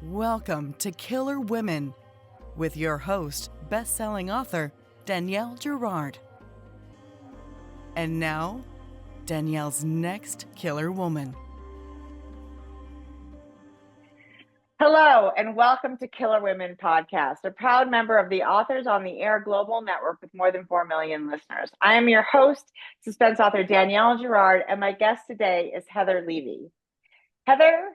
Welcome to Killer Women with your host, best-selling author Danielle Girard. And now, Danielle's next killer woman. Hello, and welcome to Killer Women Podcast, a proud member of the Authors on the Air Global Network with more than 4 million listeners. I am your host, suspense author Danielle Girard, and my guest today is Heather Levy. Heather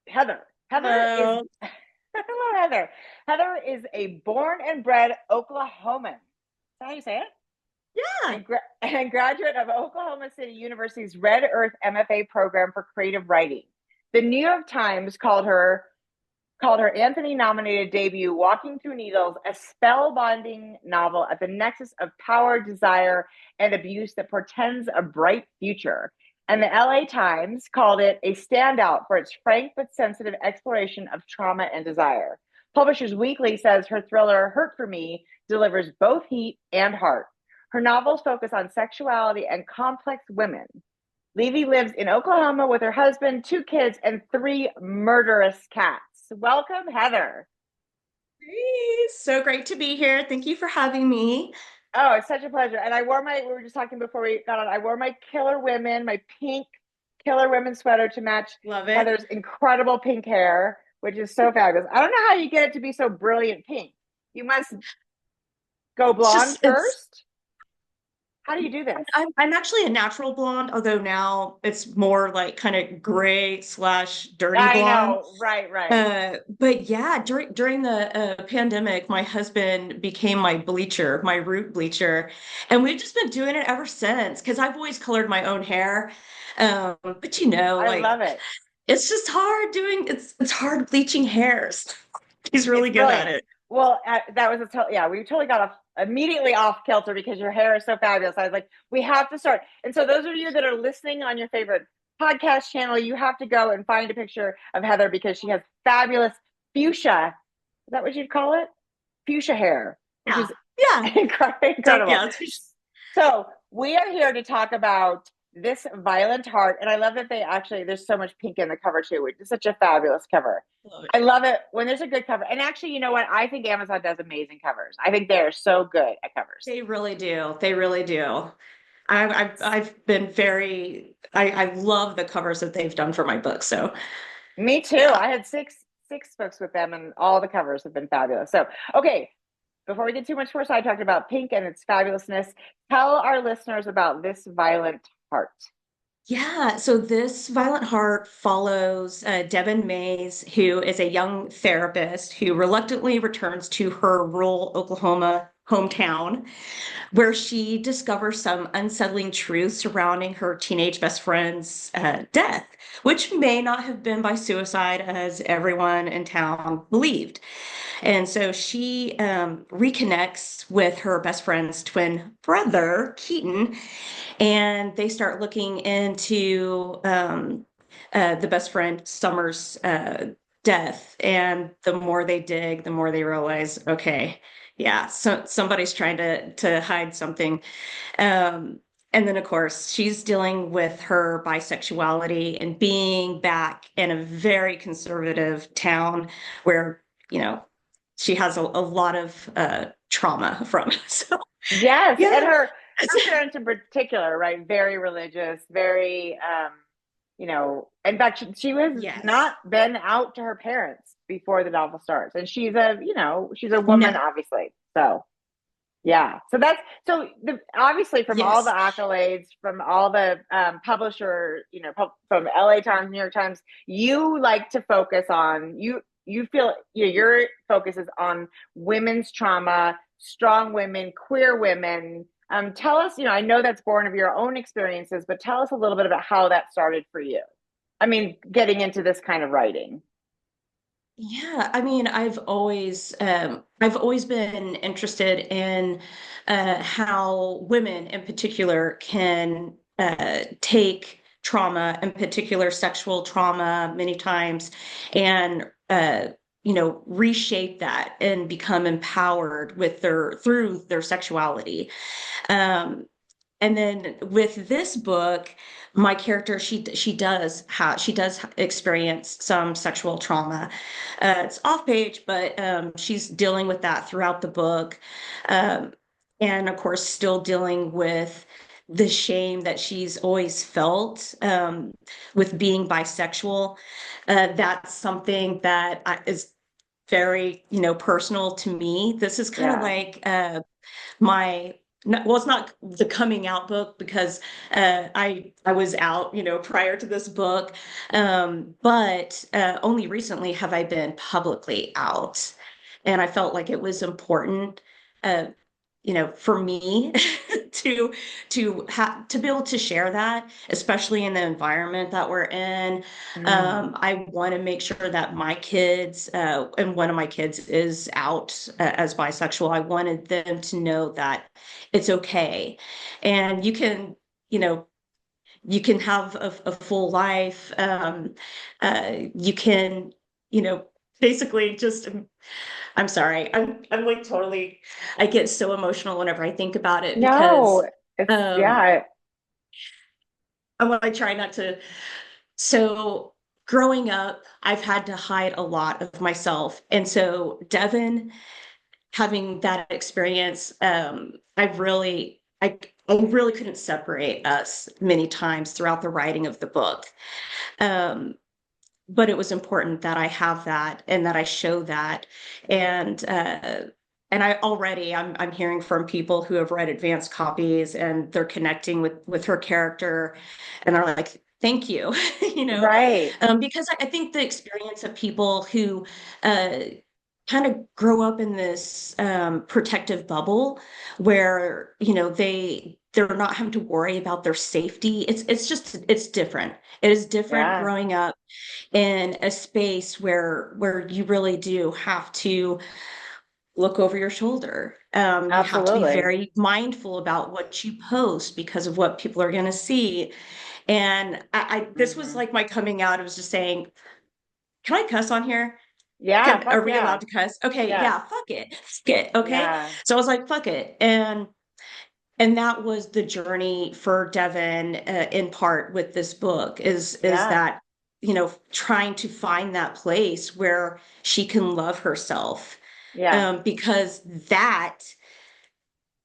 Hello. is hello, Heather. Heather is a born and bred Oklahoman. Is that how you say it? Yeah. And graduate of Oklahoma City University's Red Earth MFA program for creative writing. The New York Times called her Anthony-nominated debut, Walking Through Needles, a spellbinding novel at the nexus of power, desire, and abuse that portends a bright future. And the LA Times called it a standout for its frank but sensitive exploration of trauma and desire. Publishers Weekly says her thriller, Hurt for Me, delivers both heat and heart. Her novels focus on sexuality and complex women. Levy lives in Oklahoma with her husband, 2 kids, and 3 murderous cats. Welcome, Heather. Hey, so great to be here. Thank you for having me. Oh, it's such a pleasure. And we were just talking before we got on, I wore my my pink Killer Women sweater to match Love it. Heather's incredible pink hair, which is so fabulous. I don't know how you get it to be so brilliant pink. You must go blonde first. How do you do this? I'm actually a natural blonde, although now it's more like kind of gray / dirty blonde. I know, right. But yeah, during the pandemic, my husband became my root bleacher, and we've just been doing it ever since. Because I've always colored my own hair, but I love it. It's just hard it's hard bleaching hairs. He's really good at it. Well, that was we totally got immediately off kilter because your hair is so fabulous. I was like, we have to start. And so those of you that are listening on your favorite podcast channel, you have to go and find a picture of Heather because she has fabulous fuchsia. Is that what you'd call it? Fuchsia hair. Yeah. Incredible. Yeah. So we are here to talk about This Violent Heart. And I love that there's so much pink in the cover too, which is such a fabulous cover. I love it when there's a good cover. And actually, you know what? I think Amazon does amazing covers. I think they're so good at covers. They really do. I've been I love the covers that they've done for my book. So me too. Yeah. I had six books with them and all the covers have been fabulous. So, okay. Before we get too much more sidetracked about pink and its fabulousness, tell our listeners about This Violent Heart. Yeah, so This Violent Heart follows Devin Mays, who is a young therapist who reluctantly returns to her rural Oklahoma hometown, where she discovers some unsettling truths surrounding her teenage best friend's death, which may not have been by suicide, as everyone in town believed. And so she reconnects with her best friend's twin brother, Keaton, and they start looking into the best friend Summer's death. And the more they dig, the more they realize, okay, yeah, so somebody's trying to hide something. And then, of course, she's dealing with her bisexuality and being back in a very conservative town where, she has a lot of trauma from. So yes, yeah. And her parents in particular, right? Very religious, very, in fact, she was not been out to her parents before the novel starts. And she's a woman, obviously. So, yeah. So obviously from all the accolades, from all the publisher, from LA Times, New York Times, you like to focus on, you feel your focus is on women's trauma, strong women, queer women. Tell us, I know that's born of your own experiences, but tell us a little bit about how that started for you. I mean, getting into this kind of writing. Yeah, I mean, I've always been interested in how women in particular can take trauma, in particular sexual trauma, many times, and reshape that and become empowered with through their sexuality. And then with this book, my character, she does experience some sexual trauma. It's off page, but she's dealing with that throughout the book. Um, and of course, still dealing with the shame that she's always felt with being bisexual. That's something that is very, personal to me. This is kind of Yeah. like my well, it's not the coming out book because I was out, prior to this book, but only recently have I been publicly out, and I felt like it was important, uh, for me to be able to share that, especially in the environment that we're in. Mm. I want to make sure that my kids, and one of my kids is out as bisexual. I wanted them to know that it's okay, and you know, you can have a full life. You can, you know, basically just. I'm sorry. I'm like totally, I get so emotional whenever I think about it No, because it's um yeah, I want to try not to. So growing up, I've had to hide a lot of myself. And so Devin having that experience, I really couldn't separate us many times throughout the writing of the book. Um, but it was important that I have that and that I show that. And I'm hearing from people who have read advanced copies and they're connecting with her character and are like, thank you, right. because I think the experience of people who uh, kind of grow up in this protective bubble where, they're not having to worry about their safety. It's different. It is different Yeah, growing up in a space where you really do have to look over your shoulder. You have to be absolutely. very mindful about what you post because of what people are going to see. And this was Hmm. like my coming out. I was just saying, can I cuss on here? Yeah, Are fuck we yeah. allowed to cuss? Okay, Yes. yeah, fuck it. Fuck it. Okay. Yeah. So I was like, fuck it. And that was the journey for Devin, in part with this book is Yeah. that, trying to find that place where she can love herself. Yeah. Because that,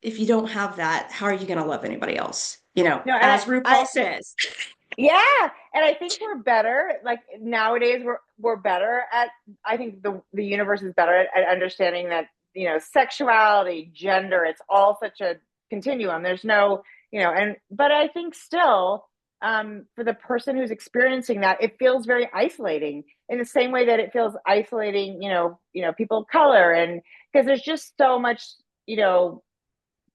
if you don't have that, how are you going to love anybody else? No, and As I RuPaul says. yeah, and I think we're better. Like nowadays, we're better at. I think the universe is better at understanding that sexuality, gender, it's all such a continuum. There's no and but I think still, for the person who's experiencing that, it feels very isolating in the same way that it feels isolating. People of color, and because there's just so much. You know,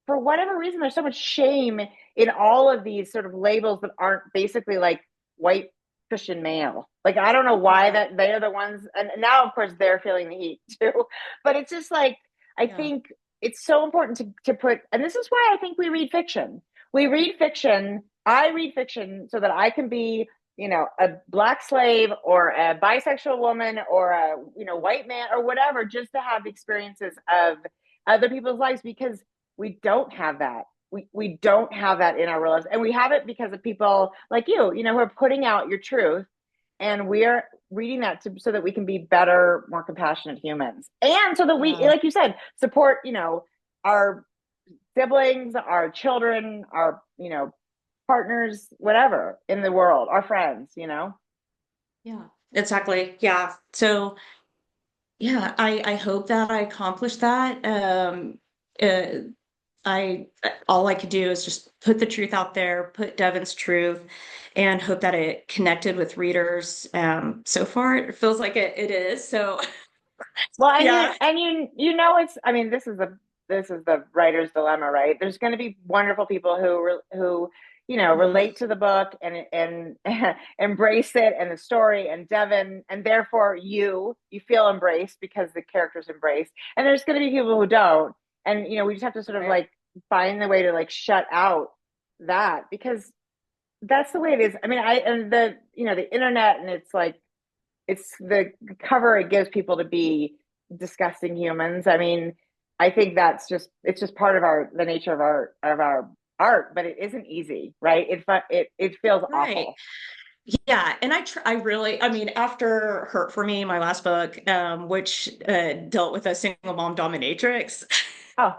for whatever reason, there's so much shame in all of these sort of labels that aren't basically like white Christian male. Like, I don't know why Yeah. that they're the ones. And now, of course, they're feeling the heat too. But it's just like, I Yeah. think it's so important to put, and this is why I think we read fiction. We read fiction. I read fiction so that I can be, a black slave or a bisexual woman or a, white man or whatever, just to have experiences of other people's lives because we don't have that. We don't have that in our real lives. And we have it because of people like you who are putting out your truth. And we're reading that so that we can be better, more compassionate humans. And so that we, Yeah. like you said, support, our siblings, our children, our, partners, whatever in the world, our friends. Yeah. Exactly. Yeah. So yeah, I hope that I accomplished that. Uh, I all I could do is just put the truth out there, put Devin's truth, and hope that it connected with readers. So far, it feels like it is. So Well, and yeah, it's. I mean, this is the writer's dilemma, right? There's going to be wonderful people who Mhm. relate to the book and embrace it and the story and Devin, and therefore you feel embraced because the characters embrace. And there's going to be people who don't, and we just have to sort of Right. like find the way to like shut out that because that's the way it is. I mean, and the internet and it's like it's the cover it gives people to be disgusting humans. I mean, I think it's just part of the nature of art, but it isn't easy, right? It feels Right. awful. Yeah, and I really, I mean, after Hurt for Me, my last book, which dealt with a single mom dominatrix, Oh,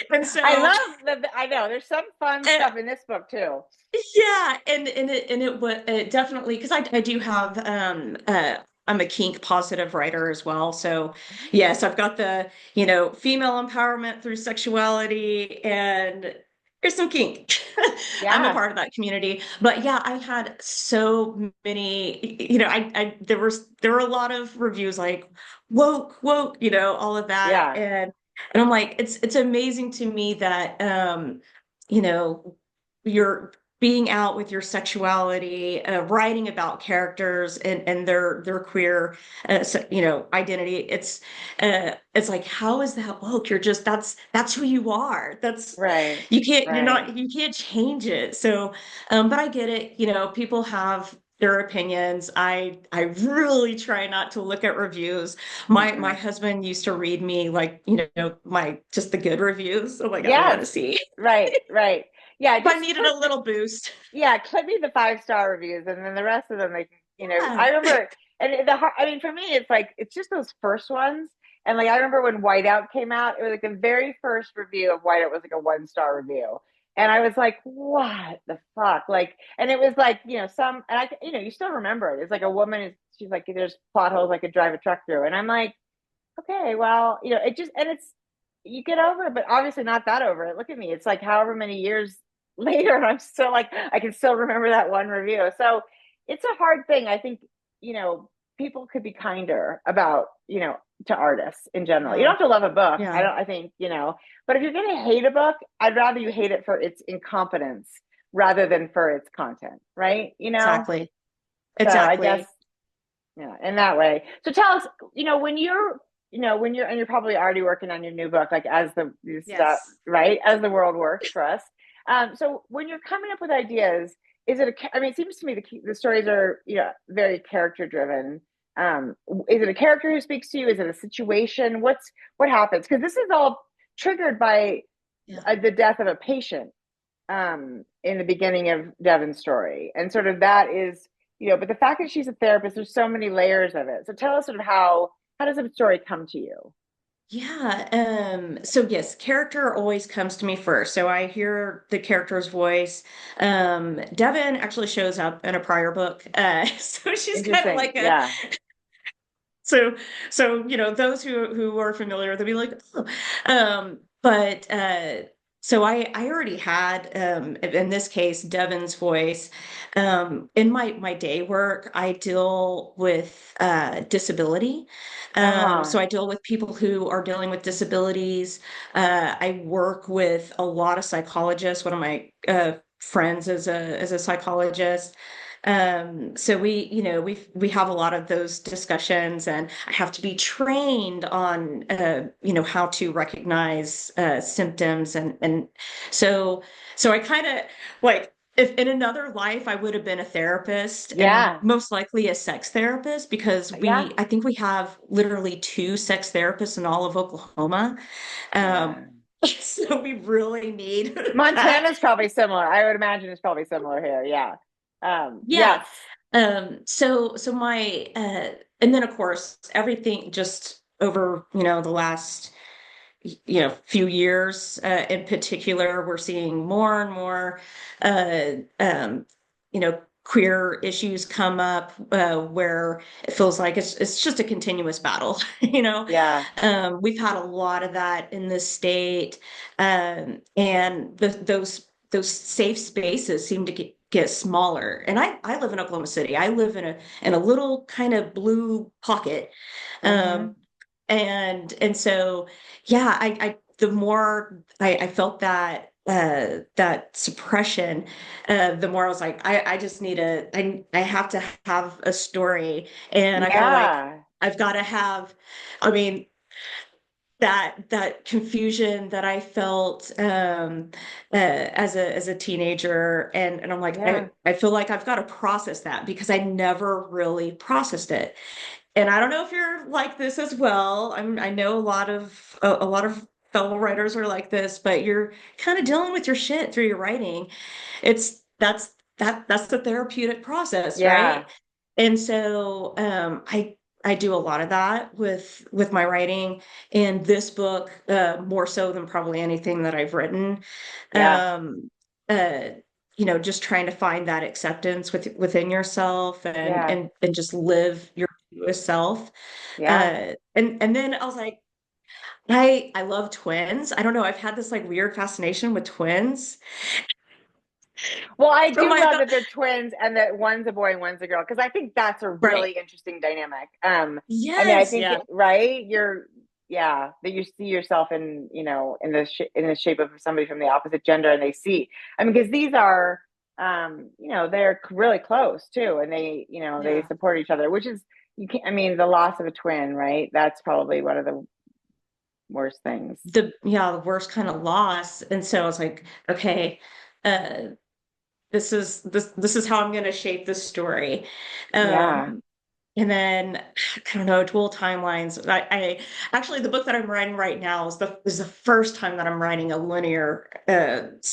and I so love I know there's some fun uh, stuff in this book too. yeah, and it was definitely because I do have I'm a kink positive writer as well, so yes, I've got the female empowerment through sexuality and there's some kink. I'm a Yeah, part of that community, but yeah, I had so many, there were a lot of reviews like woke, all of that, yeah, and I'm like, it's amazing to me that you know you're being out with your sexuality, writing about characters and their queer, identity. It's like, how is that woke? You're just that's who you are. That's right, right. you can't change it. So, but I get it. People have their opinions. I really try not to look at reviews. My Mm-mm. husband used to read me like my just the good reviews. I'm like, I don't want Yes, to see. right, right. Yeah, If I just needed click a little boost. click me the 5-star reviews, and then the rest of them, they can, Yeah. I remember, and I mean, for me, it's like it's just those first ones, and like I remember when Whiteout came out, it was like the very first review of Whiteout was like a 1-star review, and I was like, what the fuck, like, and it was like some, and you still remember it. It's like a woman she's like, there's plot holes I could drive a truck through, and I'm like, okay, well, it just, and it's, you get over it, but obviously not that over it. Look at me. It's like however many years later, and I'm still like, I can still remember that one review. So it's a hard thing. I think, you know, people could be kinder about, to artists in general. You Yeah. don't have to love a book. Yeah. I think, but if you're going to hate a book, I'd rather you hate it for its incompetence rather than for its content, right? Exactly. So I guess, Exactly. yeah, in that way. So tell us, and you're probably already working on your new book, like as the stuff, Yes. right? As the world works for us. So when you're coming up with ideas, is it I mean, it seems to me the stories are, very character driven. Is it a character who speaks to you? Is it a situation? What happens? Because this is all triggered by Yeah. the death of a patient in the beginning of Devon's story. And sort of that is, but the fact that she's a therapist, there's so many layers of it. So tell us sort of how does a story come to you? Yeah. So yes, character always comes to me first. So I hear the character's voice. Devin actually shows up in a prior book. So she's kind of Interesting. like a Yeah. so those who are familiar, they'll be like, oh. But so I already had in this case Devin's voice. In my day work, I deal with disability. Uh-huh. So I deal with people who are dealing with disabilities. I work with a lot of psychologists. One of my friends is a psychologist. So we have a lot of those discussions, and I have to be trained on how to recognize symptoms, and so I kind of like, if in another life I would have been a therapist, and Yeah. most likely a sex therapist, because Yeah. I think we have literally two sex therapists in all of Oklahoma. Yeah. Um, so we really need that. Montana's probably similar. I would imagine it's probably similar here. Yeah. Yeah. Yes. So my and then of course everything just over, the last few years, in particular, we're seeing more and more uh queer issues come up, where it feels like it's just a continuous battle. Yeah. We've had a lot of that in this state, and those safe spaces seem to get smaller. And I live in Oklahoma City. I live in a little kind of blue pocket. Um, Mm-hmm. and so yeah, I the more I felt that suppression, the more I was like, I just need I have to have a story, and I feel like Yeah. I've got to have, I mean, that confusion that I felt, as a teenager, and I'm like, Yeah. I feel like I've got to process that because I never really processed it. And I don't know if you're like this as well. I know a lot of fellow writers are like this, but you're kind of dealing with your shit through your writing. It's that's the therapeutic process, Yeah. right? And so I do a lot of that with my writing, and this book more so than probably anything that I've written. Yeah. Um, uh, just trying to find that acceptance within yourself and Yeah. and just live your truest self. Yeah. And then I was like, I love twins. I don't know. I've had this like weird fascination with twins. Well, I So do my love that they're twins and that one's a boy and one's a girl because I think that's a right. really interesting dynamic. I mean, I Yes, think yeah. right, yeah, that you see yourself in in the shape of somebody from the opposite gender, and they see. I mean, because these are, they're really close too, and they Yeah. support each other, which is you can't. I mean, the loss of a twin, right? That's probably one of the worst things. The worst kind of loss. And so I was like, okay, uh this is how I'm gonna shape this story. Yeah, Um and then I don't know, dual timelines. I actually the book that I'm writing right now is the first time that I'm writing a linear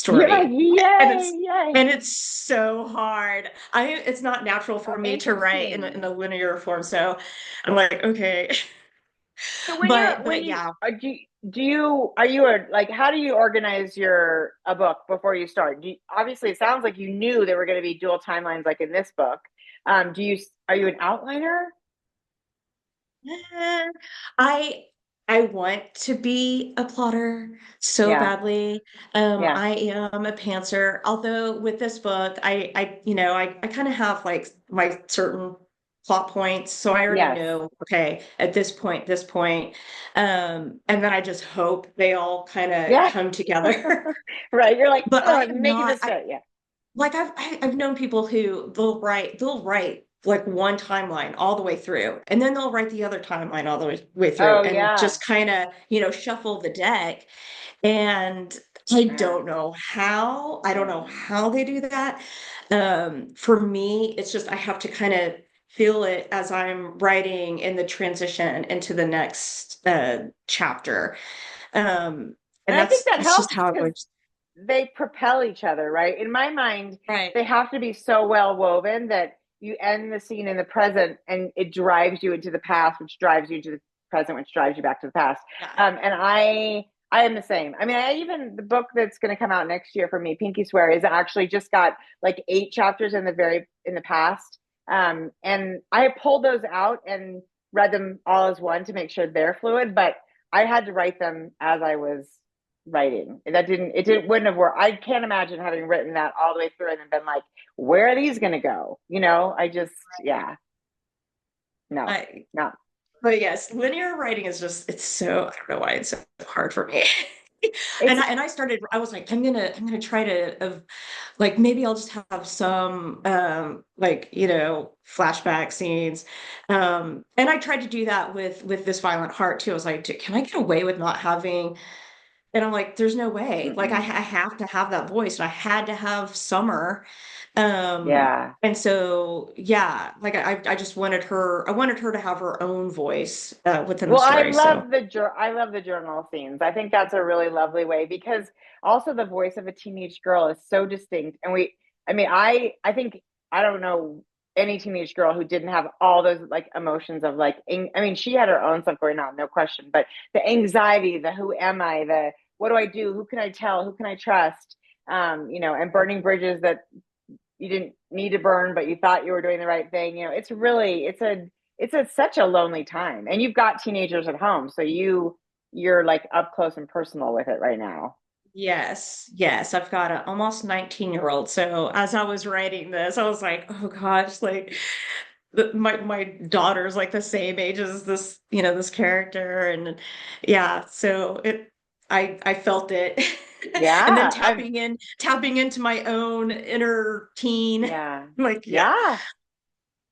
you're like, story. And yay, it's yay. and it's so hard. It's not natural for Oh, me to write in interesting. a linear form. So I'm like, okay. So when But you yeah, do you are you a like how do you organize your a book before you start? Obviously it sounds like you knew there were going to be dual timelines like in this book. Do you are you an outliner? Eh, I I want to be a plotter so Yeah, badly. yeah, I am a pantser. Although with this book, I kind of have like my certain plot points, so I already yes, know. Okay, at this point, and then I just hope they all kind of yeah. come together. Right. You're like, But oh, I I'm am making not. this fit. Yeah. Like I've known people who they'll write like one timeline all the way through, and then they'll write the other timeline all the way through, Oh and yeah. just kind of shuffle the deck. And I Yeah. don't know how they do that. For me, it's just I have to kind of feel it as I'm writing in the transition into the next chapter. And And I think that that's just helps how it because works. they propel each other, right? In my mind, Right. they have to be so well woven that you end the scene in the present and it drives you into the past, which drives you to the present, which drives you back to the past. Yeah. And I am the same. I mean, I even the book that's going to come out next year for me, Pinky Swear, is actually just got like 8 chapters in the past. And I pulled those out and read them all as one to make sure they're fluid, but I had to write them as I was writing. Wouldn't have worked. I can't imagine having written that all the way through and then been like, where are these going to go? I just, yeah, no, I no. But yes, linear writing is just it's so I don't know why it's so hard for me. It's, I was like, I'm gonna try to like maybe I'll just have some like, flashback scenes. And I tried to do that with this Violent Heart too. I was like, can I get away with not having and I'm like, there's no way. Like I mm-mm. have to have that voice, and I had to have Summer. Yeah. And so yeah, like I just wanted her. I wanted her to have her own voice within the Well, story. So I love the journal scenes. I think that's a really lovely way because also the voice of a teenage girl is so distinct. And I mean, I think I don't know any teenage girl who didn't have all those like emotions of like, I mean, she had her own stuff going on, no question, but the anxiety, the who am I, the what do I do, who can I tell, who can I trust, and burning bridges that you didn't need to burn, but you thought you were doing the right thing. It's really it's such a lonely time, and you've got teenagers at home, so you're like up close and personal with it right now. yes, I've got an almost 19-year-old. So as I was writing this, I was like, oh gosh, like my daughter's like the same age as this character, and yeah, so I felt it. And then Yeah, tapping into my own inner teen, yeah, like yeah,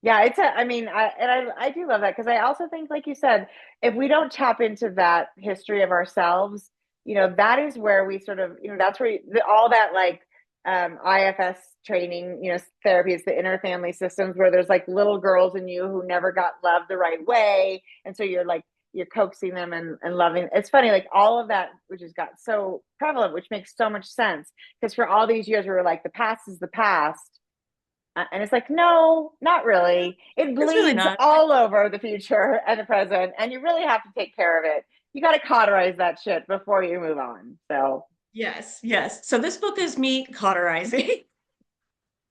yeah, yeah. I mean, I do love that because I also think, like you said, if we don't tap into that history of ourselves, that is where we sort of, that's where all that like IFS training, therapy is the inner family systems where there's like little girls in you who never got loved the right way, and so you're like you're coaxing them and loving. It's funny, like all of that, which has got so prevalent, which makes so much sense. Because for all these years, we were like, the past is the past. And it's like, no, not really. It It's really bleeds not. all over the future and the present, and you really have to take care of it. You got to cauterize that shit before you move on. So Yes, yes. So this book is me cauterizing.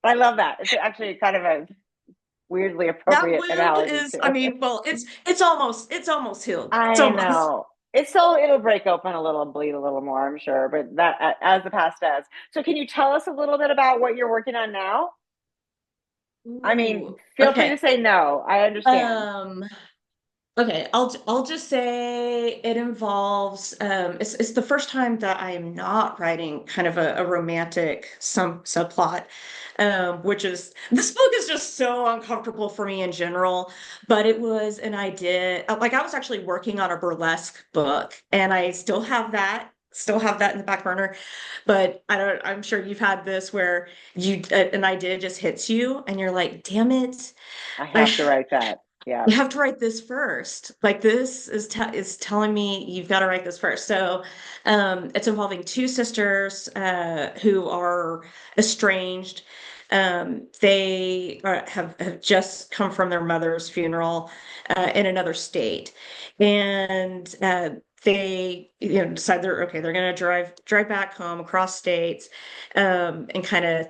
I love that. It's actually kind of a weirdly That appropriate wound analogy is, I too. mean, well, it's almost healed. It's I almost. know. It's so it'll break open a little and bleed a little more, I'm sure, but that as the past does. So can you tell us a little bit about what you're working on now? I mean, Ooh, feel free okay. to say no. I understand. Um, Okay, I'll just say it involves it's the first time that I am not writing kind of a romantic subplot, which is this book is just so uncomfortable for me in general. But it was an idea like I was actually working on a burlesque book, and I still have that in the back burner. But I'm sure you've had this where an idea just hits you, and you're like, damn it. I have to write that. Yeah. You have to write this first. Like this is telling me you've got to write this first. So it's involving two sisters who are estranged. Have just come from their mother's funeral in another state, and they decide they're going to drive back home across states, and kind of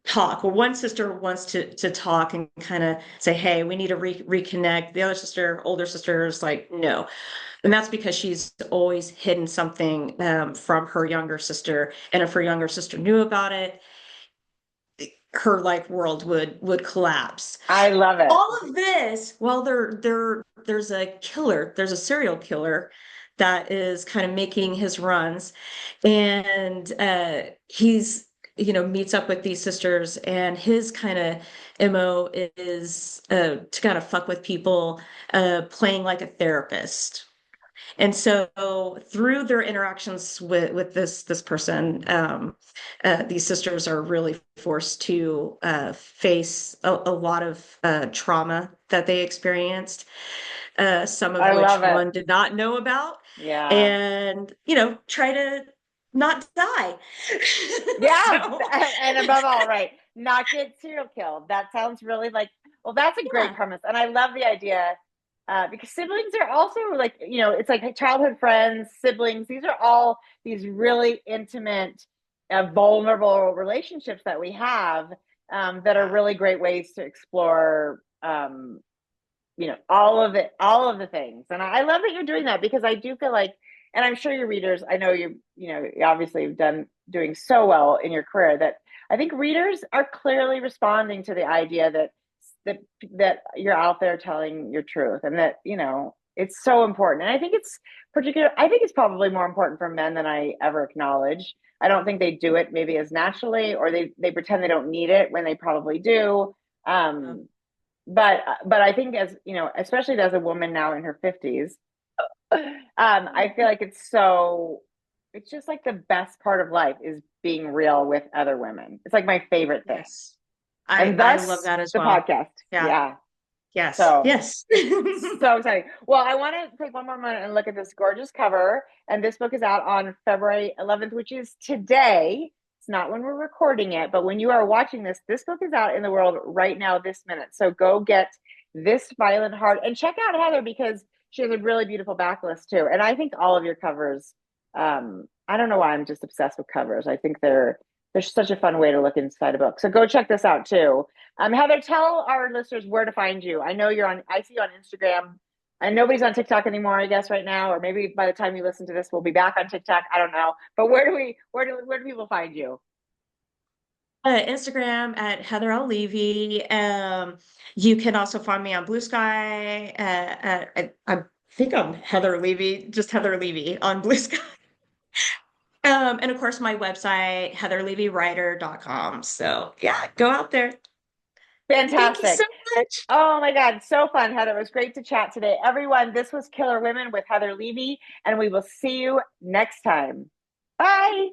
talk. Well, one sister wants to talk and kind of say, "Hey, we need to reconnect." The other sister, older sister, is like, "No," and that's because she's always hidden something from her younger sister, and if her younger sister knew about it, her like world would collapse. I love it. All of this while there's a serial killer that is kind of making his runs, and he's meets up with these sisters, and his kind of MO is to kind of fuck with people, playing like a therapist. And so through their interactions with this person, these sisters are really forced to face a lot of trauma that they experienced, some of I which love it. one did not know about, Yeah. and try to not die. Yeah. So And above all, right. Not get serial killed. That sounds really like, well, that's a great yeah, premise. And I love the idea because siblings are also like, it's like childhood friends, siblings. These are all these really intimate, vulnerable relationships that we have that are yeah, really great ways to explore all of the things. And I love that you're doing that because I do feel like, and I'm sure your readers, I know you obviously have doing so well in your career that I think readers are clearly responding to the idea that that you're out there telling your truth and that it's so important. And I think it's probably more important for men than I ever acknowledge. I don't think they do it maybe as naturally, or they pretend they don't need it when they probably do. yeah. um but I think, as especially as a woman now in her 50s, I feel like it's just like the best part of life is being real with other women. It's like my favorite thing, Yes, I and I love thus that as the well. podcast. Yeah. Yeah. Yes, So yes. so exciting. Well, I want to take one more minute and look at this gorgeous cover. And this book is out on February 11th, which is today. It's not when we're recording it, but when you are watching this book is out in the world right now, this minute. So go get this Violent Heart and check out Heather because she has a really beautiful backlist too. And I think all of your covers, I don't know why I'm just obsessed with covers. I think they're such a fun way to look inside a book. So go check this out too. Heather, tell our listeners where to find you. I know I see you on Instagram, and nobody's on TikTok anymore, I guess, right now, or maybe by the time you listen to this, we'll be back on TikTok. I don't know. But where do people find you? Instagram at Heather L. Levy. You can also find me on Blue Sky. I think I'm Heather Levy, just Heather Levy on Blue Sky. And of course, my website, heatherlevywriter.com. So yeah, go out there. Thank you so Fantastic. much. Oh my God, so fun, Heather. It was great to chat today. Everyone, this was Killer Women with Heather Levy, and we will see you next time. Bye.